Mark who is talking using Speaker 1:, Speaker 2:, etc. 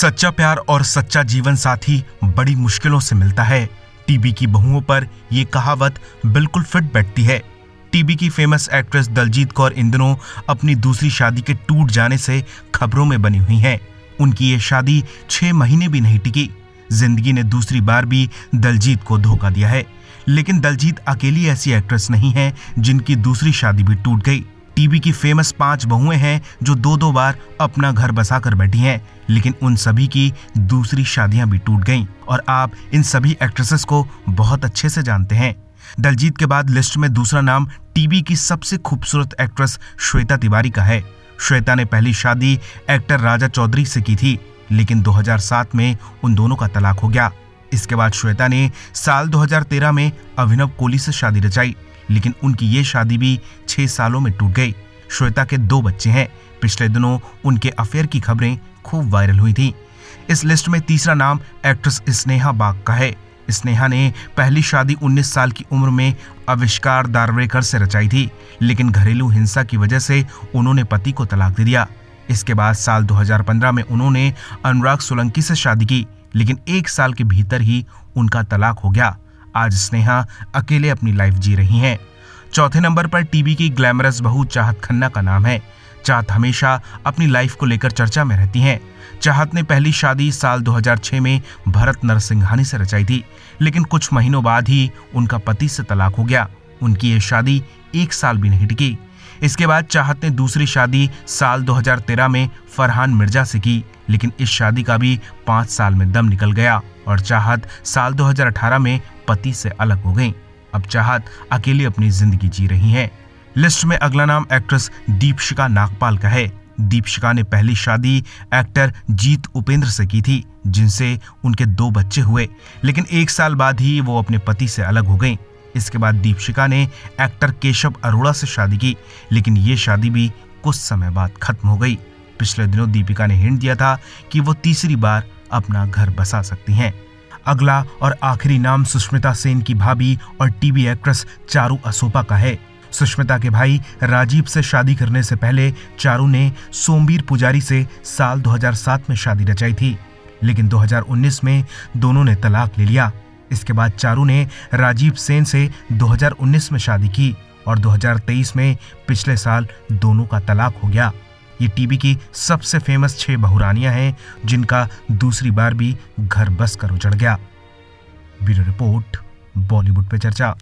Speaker 1: सच्चा प्यार और सच्चा जीवन साथी बड़ी मुश्किलों से मिलता है। टीबी की बहुओं पर यह कहावत बिल्कुल फिट बैठती है। टीबी की फेमस एक्ट्रेस दलजीत कौर इन दिनों अपनी दूसरी शादी के टूट जाने से खबरों में बनी हुई हैं। उनकी ये शादी 6 महीने भी नहीं टिकी। जिंदगी ने दूसरी बार भी दलजीत को धोखा दिया है। लेकिन दलजीत अकेली ऐसी एक्ट्रेस नहीं है जिनकी दूसरी शादी भी टूट गई। टीबी की फेमस 5 बहुएं हैं जो 2-2 बार अपना घर बसा कर बैठी हैं, लेकिन उन सभी की दूसरी शादियां भी टूट गईं और आप इन सभी एक्ट्रेसेस को बहुत अच्छे से जानते हैं। दलजीत के बाद लिस्ट में दूसरा नाम टीबी की सबसे खूबसूरत एक्ट्रेस श्वेता तिवारी का है। श्वेता ने पहली शादी एक्टर राजा चौधरी से की थी, लेकिन 2007 में उन दोनों का तलाक हो गया। इसके बाद श्वेता ने साल 2013 में अभिनव कोहली से शादी रचाई, लेकिन उनकी ये शादी भी 6 सालों में टूट गई। श्वेता के 2 बच्चे हैं। पिछले दिनों उनके अफेयर की खबरें खूब वायरल हुई थी। इस लिस्ट में तीसरा नाम एक्ट्रेस स्नेहा बाग का है। स्नेहा ने पहली शादी 19 साल की उम्र में आविष्कार दारवेकर से रचाई थी, लेकिन घरेलू हिंसा की वजह से उन्होंने पति को तलाक दे दिया। इसके बाद साल 2015 में उन्होंने अनुराग सोलंकी से शादी की, लेकिन 1 साल के भीतर ही उनका तलाक हो गया। आज स्नेहा अकेले अपनी लाइफ जी रही हैं। चौथे नंबर पर टीबी की ग्लैमरस बहू चाहत खन्ना का नाम है। चाहत हमेशा अपनी लाइफ को लेकर चर्चा में रहती हैं। चाहत ने पहली शादी साल 2006 में भरत नरसिंघानी से रचाई थी, लेकिन कुछ महीनों बाद ही उनका पति से तलाक हो गया। उनकी ये शादी 1 साल भी नहीं टिकी। इसके बाद चाहत ने दूसरी शादी साल 2013 में फरहान मिर्जा से की, लेकिन इस शादी का भी 5 साल में दम निकल गया और चाहत साल 2018 में पति से अलग हो गई। अब चाहत अकेली अपनी जिंदगी जी रही हैं। लिस्ट में अगला नाम एक्ट्रेस दीपशिका नागपाल का है। दीपशिका ने पहली शादी एक्टर जीत उपेंद्र से की थी, जिनसे उनके 2 बच्चे हुए, लेकिन 1 साल बाद ही वो अपने पति से अलग हो गई। इसके बाद दीपशिका ने एक्टर केशव अरोड़ा से शादी की, लेकिन ये शादी भी कुछ समय बाद खत्म हो गई। पिछले दिनों दीपिका ने हिंट दिया था कि वो तीसरी बार अपना घर बसा सकती हैं। अगला और आखिरी नाम सुष्मिता सेन की भाभी और टीवी एक्ट्रेस चारू असोपा का है। सुष्मिता के भाई राजीव से शादी करने से पहले चारू ने सोमवीर पुजारी से साल 2007 में शादी रचाई थी, लेकिन 2019 में दोनों ने तलाक ले लिया। इसके बाद चारू ने राजीव सेन से 2019 में शादी की और 2023 में पिछले साल दोनों का तलाक हो गया। ये टीबी की सबसे फेमस 6 बहुरानियां हैं जिनका दूसरी बार भी घर बस कर उजड़ गया। ब्यूरो रिपोर्ट, बॉलीवुड पे चर्चा।